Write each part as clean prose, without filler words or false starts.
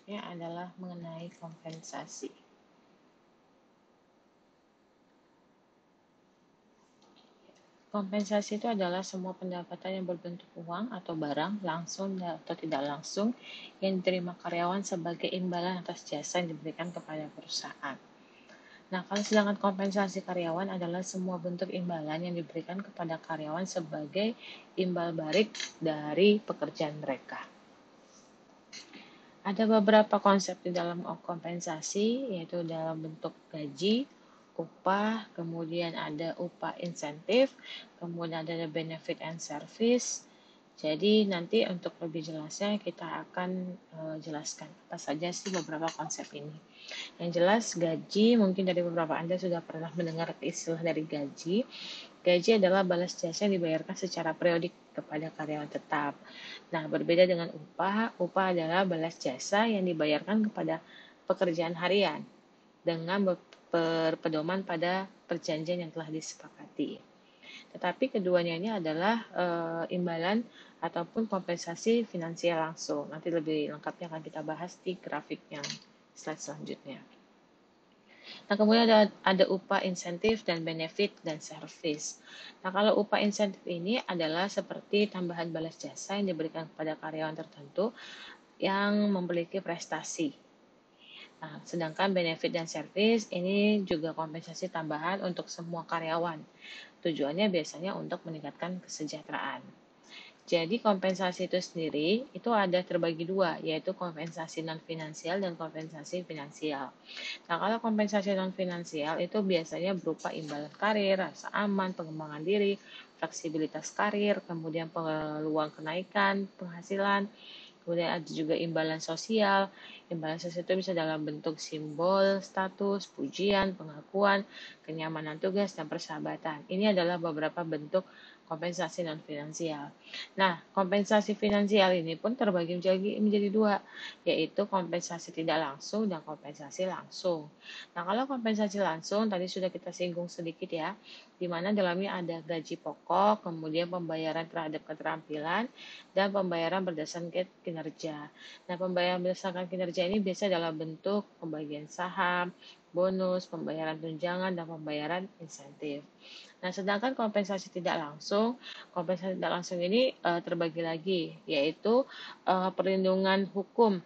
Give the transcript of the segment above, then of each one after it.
selanjutnya adalah mengenai kompensasi. Kompensasi itu adalah semua pendapatan yang berbentuk uang atau barang, langsung atau tidak langsung, yang diterima karyawan sebagai imbalan atas jasa yang diberikan kepada perusahaan. Nah, kalau sedangkan kompensasi karyawan adalah semua bentuk imbalan yang diberikan kepada karyawan sebagai imbal balik dari pekerjaan mereka. Ada beberapa konsep di dalam kompensasi, yaitu dalam bentuk gaji, upah, kemudian ada upah insentif, kemudian ada benefit and service. Jadi nanti untuk lebih jelasnya kita akan jelaskan apa saja sih beberapa konsep ini. Yang jelas gaji, mungkin dari beberapa Anda sudah pernah mendengar istilah dari gaji. Gaji adalah balas jasa yang dibayarkan secara periodik kepada karyawan tetap. Nah, berbeda dengan upah, upah adalah balas jasa yang dibayarkan kepada pekerjaan harian dengan berpedoman pada perjanjian yang telah disepakati. Tetapi keduanya ini adalah imbalan ataupun kompensasi finansial langsung. Nanti lebih lengkapnya akan kita bahas di grafik yang slide selanjutnya. Nah, kemudian ada upah insentif dan benefit dan service. Nah, kalau upah insentif ini adalah seperti tambahan balas jasa yang diberikan kepada karyawan tertentu yang memiliki prestasi. Nah, sedangkan benefit dan service ini juga kompensasi tambahan untuk semua karyawan. Tujuannya biasanya untuk meningkatkan kesejahteraan. Jadi kompensasi itu sendiri itu ada terbagi dua, yaitu kompensasi non-finansial dan kompensasi finansial. Nah, kalau kompensasi non-finansial itu biasanya berupa imbalan karir, rasa aman, pengembangan diri, fleksibilitas karir, kemudian peluang kenaikan penghasilan, kemudian ada juga imbalan sosial. Imbalan sosial itu bisa dalam bentuk simbol, status, pujian, pengakuan, kenyamanan tugas, dan persahabatan. Ini adalah beberapa bentuk kompensasi non-finansial. Nah, kompensasi finansial ini pun terbagi menjadi dua, yaitu kompensasi tidak langsung dan kompensasi langsung. Nah, kalau kompensasi langsung tadi sudah kita singgung sedikit ya, di mana dalamnya ada gaji pokok, kemudian pembayaran terhadap keterampilan, dan pembayaran berdasarkan kinerja. Nah, pembayaran berdasarkan kinerja ini biasa dalam bentuk pembagian saham, bonus, pembayaran tunjangan, dan pembayaran insentif. Nah, sedangkan kompensasi tidak langsung ini terbagi lagi, yaitu perlindungan hukum.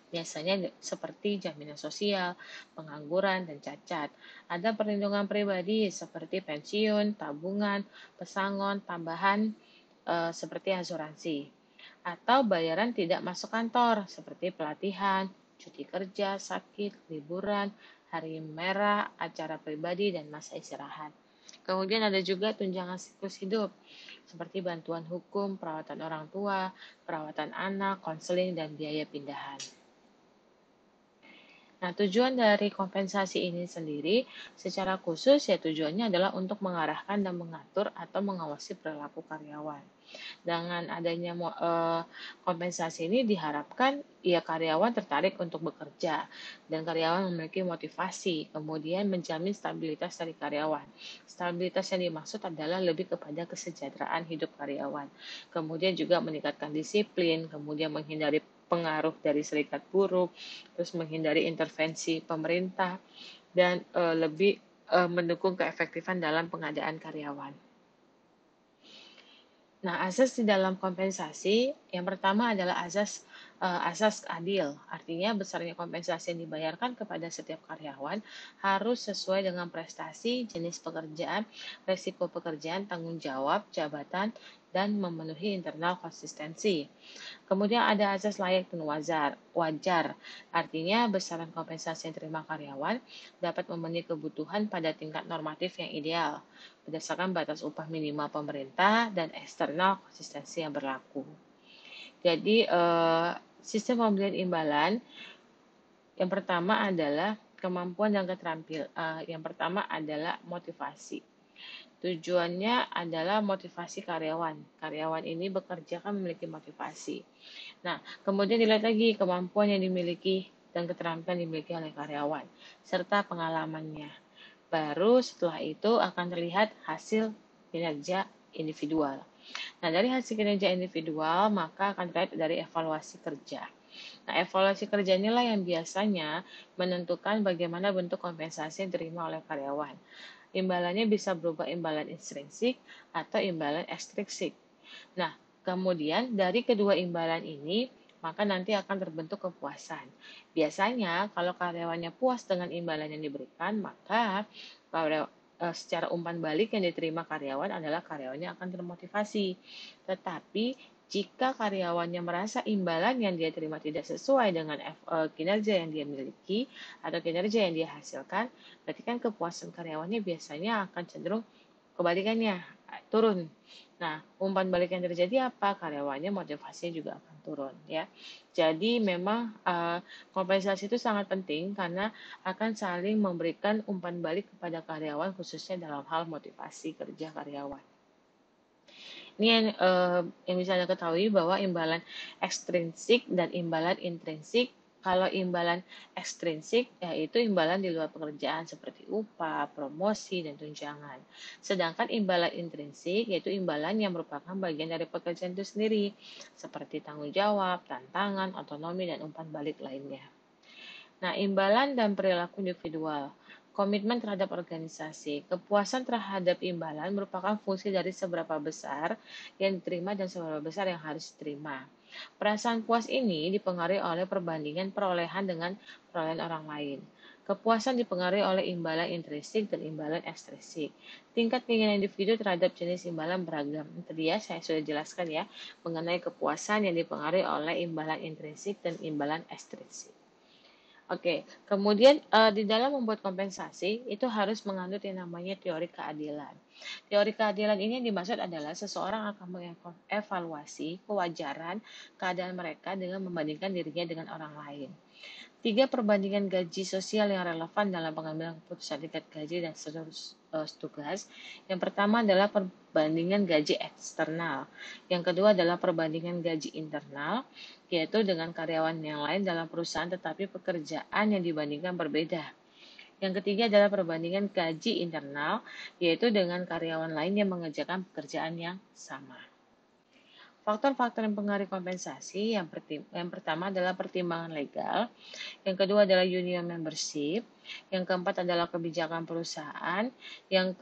Biasanya seperti jaminan sosial, pengangguran, dan cacat. Ada perlindungan pribadi seperti pensiun, tabungan, pesangon, tambahan seperti asuransi. Atau bayaran tidak masuk kantor seperti pelatihan, cuti kerja, sakit, liburan, hari merah, acara pribadi, dan masa istirahat. Kemudian ada juga tunjangan siklus hidup, seperti bantuan hukum, perawatan orang tua, perawatan anak, konseling, dan biaya pindahan. Nah, tujuan dari kompensasi ini sendiri secara khusus ya tujuannya adalah untuk mengarahkan dan mengatur atau mengawasi perilaku karyawan. Dengan adanya kompensasi ini diharapkan ya karyawan tertarik untuk bekerja dan karyawan memiliki motivasi, kemudian menjamin stabilitas dari karyawan. Stabilitas yang dimaksud adalah lebih kepada kesejahteraan hidup karyawan. Kemudian juga meningkatkan disiplin, kemudian menghindari pengaruh dari serikat buruh, terus menghindari intervensi pemerintah, dan lebih mendukung keefektifan dalam pengadaan karyawan. Nah, asas di dalam kompensasi yang pertama adalah asas adil. Artinya besarnya kompensasi yang dibayarkan kepada setiap karyawan harus sesuai dengan prestasi, jenis pekerjaan, resiko pekerjaan, tanggung jawab, jabatan, dan memenuhi internal konsistensi. Kemudian ada asas layak dan wajar. Artinya besaran kompensasi yang diterima karyawan dapat memenuhi kebutuhan pada tingkat normatif yang ideal berdasarkan batas upah minimal pemerintah dan eksternal konsistensi yang berlaku. Jadi sistem pemberian imbalan yang pertama adalah kemampuan dan keterampilan. Yang pertama adalah motivasi. Tujuannya adalah motivasi karyawan. Karyawan ini bekerja kan memiliki motivasi. Nah, kemudian dilihat lagi kemampuan yang dimiliki dan keterampilan yang dimiliki oleh karyawan, serta pengalamannya. Baru setelah itu akan terlihat hasil kinerja individual. Nah, dari hasil kinerja individual, maka akan terlihat dari evaluasi kerja. Nah, evaluasi kerja inilah yang biasanya menentukan bagaimana bentuk kompensasi yang diterima oleh karyawan. Imbalannya bisa berupa imbalan intrinsik atau imbalan ekstrinsik. Nah, kemudian dari kedua imbalan ini, maka nanti akan terbentuk kepuasan. Biasanya, kalau karyawannya puas dengan imbalan yang diberikan, maka secara umpan balik yang diterima karyawan adalah karyawannya akan termotivasi. Tetapi, jika karyawannya merasa imbalan yang dia terima tidak sesuai dengan kinerja yang dia miliki atau kinerja yang dia hasilkan, berarti kan kepuasan karyawannya biasanya akan cenderung kebalikannya, turun. Nah, umpan balik yang terjadi apa? Karyawannya motivasinya juga akan turun ya. Jadi memang kompensasi itu sangat penting karena akan saling memberikan umpan balik kepada karyawan khususnya dalam hal motivasi kerja karyawan. Ini yang bisa Anda ketahui bahwa imbalan ekstrinsik dan imbalan intrinsik. Kalau imbalan ekstrinsik, yaitu imbalan di luar pekerjaan seperti upah, promosi, dan tunjangan. Sedangkan imbalan intrinsik, yaitu imbalan yang merupakan bagian dari pekerjaan itu sendiri, seperti tanggung jawab, tantangan, otonomi, dan umpan balik lainnya. Nah, imbalan dan perilaku individual. Komitmen terhadap organisasi. Kepuasan terhadap imbalan merupakan fungsi dari seberapa besar yang diterima dan seberapa besar yang harus diterima. Perasaan puas ini dipengaruhi oleh perbandingan perolehan dengan perolehan orang lain. Kepuasan dipengaruhi oleh imbalan intrinsik dan imbalan ekstrinsik. Tingkat keinginan individu terhadap jenis imbalan beragam. Tadi ya saya sudah jelaskan ya mengenai kepuasan yang dipengaruhi oleh imbalan intrinsik dan imbalan ekstrinsik. Oke, kemudian di dalam membuat kompensasi itu harus menganut yang namanya teori keadilan. Teori keadilan ini yang dimaksud adalah seseorang akan mengevaluasi kewajaran keadaan mereka dengan membandingkan dirinya dengan orang lain. 3 perbandingan gaji sosial yang relevan dalam pengambilan keputusan tingkat gaji dan seluruh tugas. Yang pertama adalah perbandingan gaji eksternal. Yang kedua adalah perbandingan gaji internal, yaitu dengan karyawan yang lain dalam perusahaan tetapi pekerjaan yang dibandingkan berbeda. Yang ketiga adalah perbandingan gaji internal, yaitu dengan karyawan lain yang mengerjakan pekerjaan yang sama. Faktor-faktor yang mempengaruhi kompensasi yang pertama adalah pertimbangan legal, yang kedua adalah union membership, yang keempat adalah kebijakan perusahaan, yang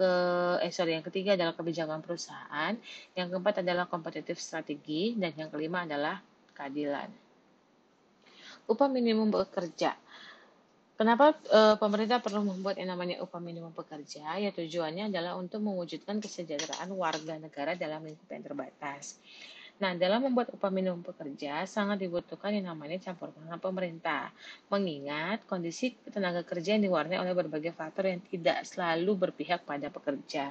ketiga adalah kebijakan perusahaan, yang keempat adalah kompetitif strategi, dan yang kelima adalah keadilan. Upah minimum bekerja. Kenapa pemerintah perlu membuat yang namanya upah minimum pekerja? Ya tujuannya adalah untuk mewujudkan kesejahteraan warga negara dalam lingkup yang terbatas. Nah, dalam membuat upah minimum pekerja sangat dibutuhkan yang namanya campur tangan pemerintah, mengingat kondisi tenaga kerja yang diwarnai oleh berbagai faktor yang tidak selalu berpihak pada pekerja.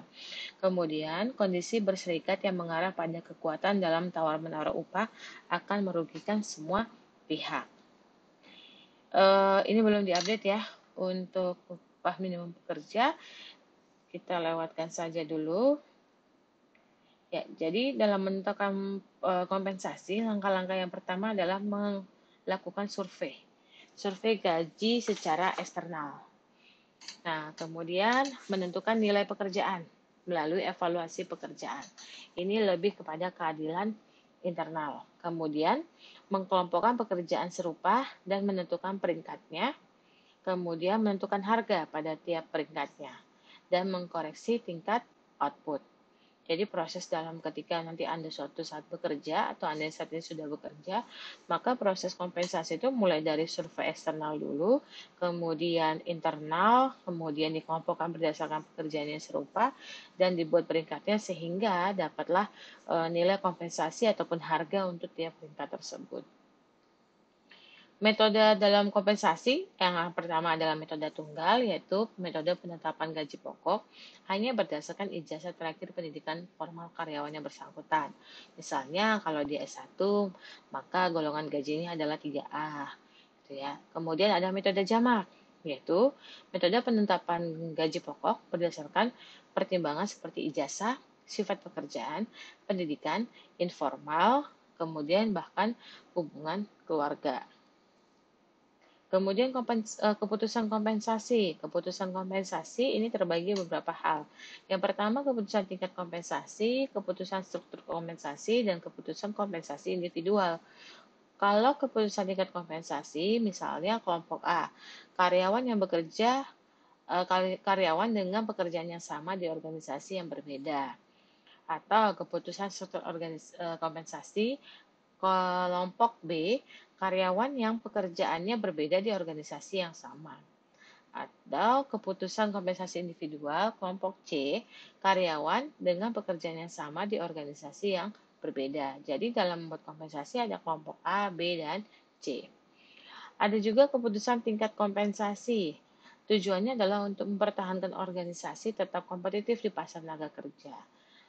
Kemudian, kondisi berserikat yang mengarah pada kekuatan dalam tawar-menawar upah akan merugikan semua pihak. Ini belum diupdate ya untuk upah minimum pekerja. Kita lewatkan saja dulu. Ya, jadi dalam menentukan kompensasi, langkah-langkah yang pertama adalah melakukan survei. Survei gaji secara eksternal. Nah, kemudian menentukan nilai pekerjaan melalui evaluasi pekerjaan. Ini lebih kepada keadilan internal. Kemudian, mengkelompokkan pekerjaan serupa dan menentukan peringkatnya. Kemudian, menentukan harga pada tiap peringkatnya. Dan mengkoreksi tingkat output. Jadi proses dalam ketika nanti Anda suatu saat bekerja atau Anda saat ini sudah bekerja, maka proses kompensasi itu mulai dari survei eksternal dulu, kemudian internal, kemudian dikelompokkan berdasarkan pekerjaan yang serupa, dan dibuat peringkatnya sehingga dapatlah nilai kompensasi ataupun harga untuk tiap peringkat tersebut. Metode dalam kompensasi yang pertama adalah metode tunggal, yaitu metode penetapan gaji pokok hanya berdasarkan ijazah terakhir pendidikan formal karyawan yang bersangkutan. Misalnya kalau dia S1, maka golongan gajinya adalah 3A. Gitu ya. Kemudian ada metode jamak, yaitu metode penetapan gaji pokok berdasarkan pertimbangan seperti ijazah, sifat pekerjaan, pendidikan, informal, kemudian bahkan hubungan keluarga. Kemudian keputusan kompensasi. Keputusan kompensasi ini terbagi beberapa hal. Yang pertama keputusan tingkat kompensasi, keputusan struktur kompensasi, dan keputusan kompensasi individual. Kalau keputusan tingkat kompensasi, misalnya kelompok A, karyawan yang bekerja karyawan dengan pekerjaan yang sama di organisasi yang berbeda. Atau keputusan struktur kompensasi kelompok B, karyawan yang pekerjaannya berbeda di organisasi yang sama. Atau keputusan kompensasi individual kelompok C, karyawan dengan pekerjaan yang sama di organisasi yang berbeda. Jadi dalam membuat kompensasi ada kelompok A, B, dan C. Ada juga keputusan tingkat kompensasi. Tujuannya adalah untuk mempertahankan organisasi tetap kompetitif di pasar tenaga kerja.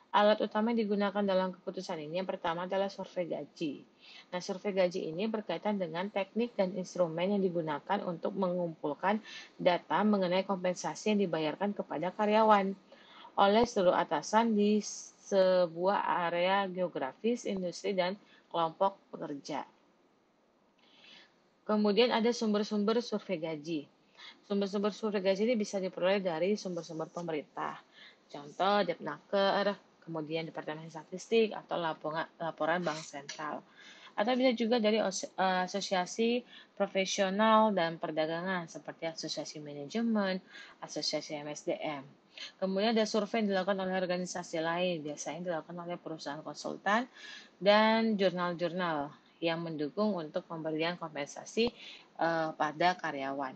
Alat utama yang digunakan dalam keputusan ini yang pertama adalah survei gaji. Nah, survei gaji ini berkaitan dengan teknik dan instrumen yang digunakan untuk mengumpulkan data mengenai kompensasi yang dibayarkan kepada karyawan oleh seluruh atasan di sebuah area geografis, industri, dan kelompok pekerja. Kemudian ada sumber-sumber survei gaji. Sumber-sumber survei gaji ini bisa diperoleh dari sumber-sumber pemerintah. Contoh, Depnaker, kemudian Departemen Statistik, atau laporan Bank Sentral. Atau bisa juga dari asosiasi profesional dan perdagangan, seperti asosiasi manajemen, asosiasi MSDM. Kemudian ada survei yang dilakukan oleh organisasi lain, biasanya dilakukan oleh perusahaan konsultan dan jurnal-jurnal yang mendukung untuk pemberian kompensasi pada karyawan.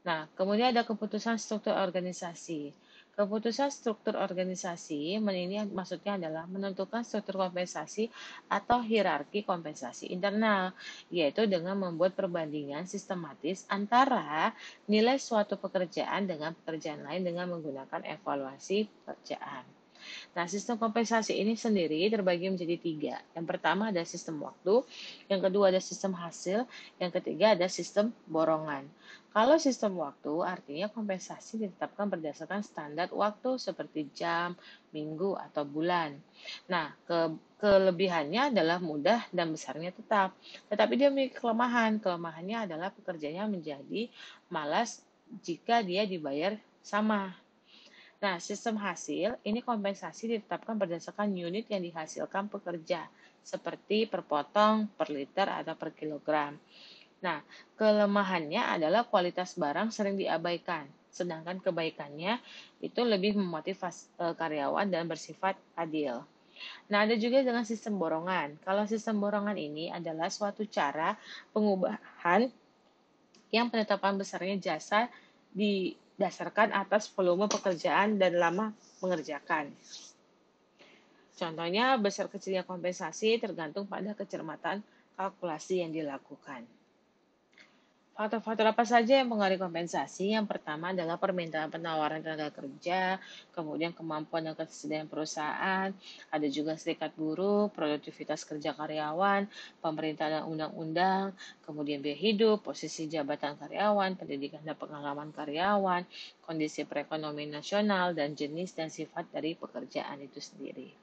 Nah, kemudian ada keputusan struktur organisasi. Keputusan struktur organisasi ini maksudnya adalah menentukan struktur kompensasi atau hierarki kompensasi internal, yaitu dengan membuat perbandingan sistematis antara nilai suatu pekerjaan dengan pekerjaan lain dengan menggunakan evaluasi pekerjaan. Nah, sistem kompensasi ini sendiri terbagi menjadi 3. Yang pertama ada sistem waktu, yang kedua ada sistem hasil, yang ketiga ada sistem borongan. Kalau sistem waktu artinya kompensasi ditetapkan berdasarkan standar waktu seperti jam, minggu, atau bulan. Nah, kelebihannya adalah mudah dan besarnya tetap. Tetapi dia memiliki kelemahan. Kelemahannya adalah pekerjanya menjadi malas jika dia dibayar sama. Nah, sistem hasil ini kompensasi ditetapkan berdasarkan unit yang dihasilkan pekerja, seperti per potong, per liter, atau per kilogram. Nah, kelemahannya adalah kualitas barang sering diabaikan, sedangkan kebaikannya itu lebih memotivasi karyawan dan bersifat adil. Nah, ada juga dengan sistem borongan. Kalau sistem borongan ini adalah suatu cara pengubahan yang penetapan besarnya jasa didasarkan atas volume pekerjaan dan lama mengerjakan. Contohnya, besar kecilnya kompensasi tergantung pada kecermatan kalkulasi yang dilakukan. Faktor-faktor apa saja yang mempengaruhi kompensasi? Yang pertama adalah permintaan penawaran tenaga kerja, kemudian kemampuan dan ketersediaan perusahaan, ada juga serikat buruh, produktivitas kerja karyawan, pemerintah dan undang-undang, kemudian biaya hidup, posisi jabatan karyawan, pendidikan dan pengalaman karyawan, kondisi perekonomian nasional, dan jenis dan sifat dari pekerjaan itu sendiri.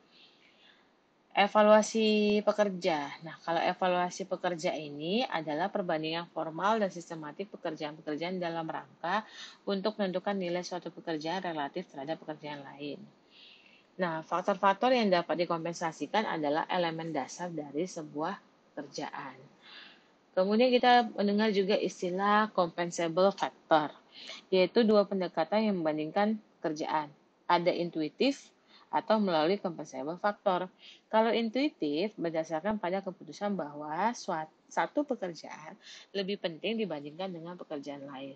Evaluasi pekerja. Nah, kalau evaluasi pekerja ini adalah perbandingan formal dan sistematik pekerjaan-pekerjaan dalam rangka untuk menentukan nilai suatu pekerjaan relatif terhadap pekerjaan lain. Nah, faktor-faktor yang dapat dikompensasikan adalah elemen dasar dari sebuah pekerjaan. Kemudian kita mendengar juga istilah compensable factor, yaitu dua pendekatan yang membandingkan pekerjaan. Ada intuitif atau melalui compensable factor. Kalau intuitif berdasarkan pada keputusan bahwa satu pekerjaan lebih penting dibandingkan dengan pekerjaan lain.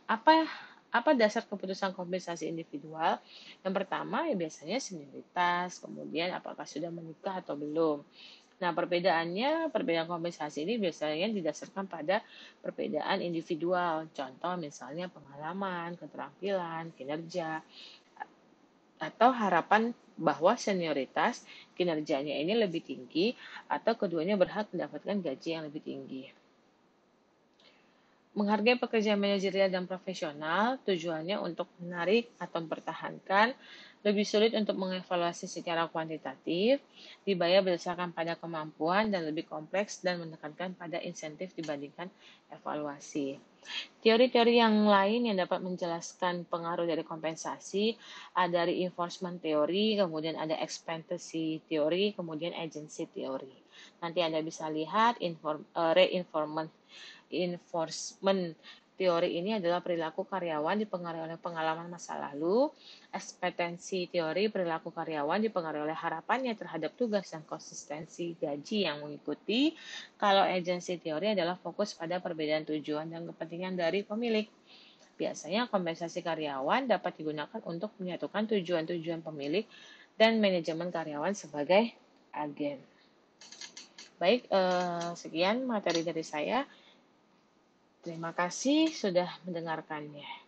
Apa dasar keputusan kompensasi individual? Yang pertama ya biasanya senioritas, kemudian apakah sudah menikah atau belum. Nah, perbedaan kompensasi ini biasanya didasarkan pada perbedaan individual. Contoh misalnya pengalaman, keterampilan, kinerja, atau harapan bahwa senioritas kinerjanya ini lebih tinggi atau keduanya berhak mendapatkan gaji yang lebih tinggi. Menghargai pekerjaan manajerial dan profesional tujuannya untuk menarik atau mempertahankan, lebih sulit untuk mengevaluasi secara kuantitatif, dibayar berdasarkan pada kemampuan dan lebih kompleks dan menekankan pada insentif dibandingkan evaluasi. Teori-teori yang lain yang dapat menjelaskan pengaruh dari kompensasi ada reinforcement teori, kemudian ada expectancy teori, kemudian agency teori. Nanti Anda bisa lihat reinforcement teori ini adalah perilaku karyawan dipengaruhi oleh pengalaman masa lalu. Ekspektasi teori perilaku karyawan dipengaruhi oleh harapannya terhadap tugas dan konsistensi gaji yang mengikuti. Kalau agency teori adalah fokus pada perbedaan tujuan dan kepentingan dari pemilik. Biasanya kompensasi karyawan dapat digunakan untuk menyatukan tujuan-tujuan pemilik dan manajemen karyawan sebagai agen. Baik, sekian materi dari saya. Terima kasih sudah mendengarkannya.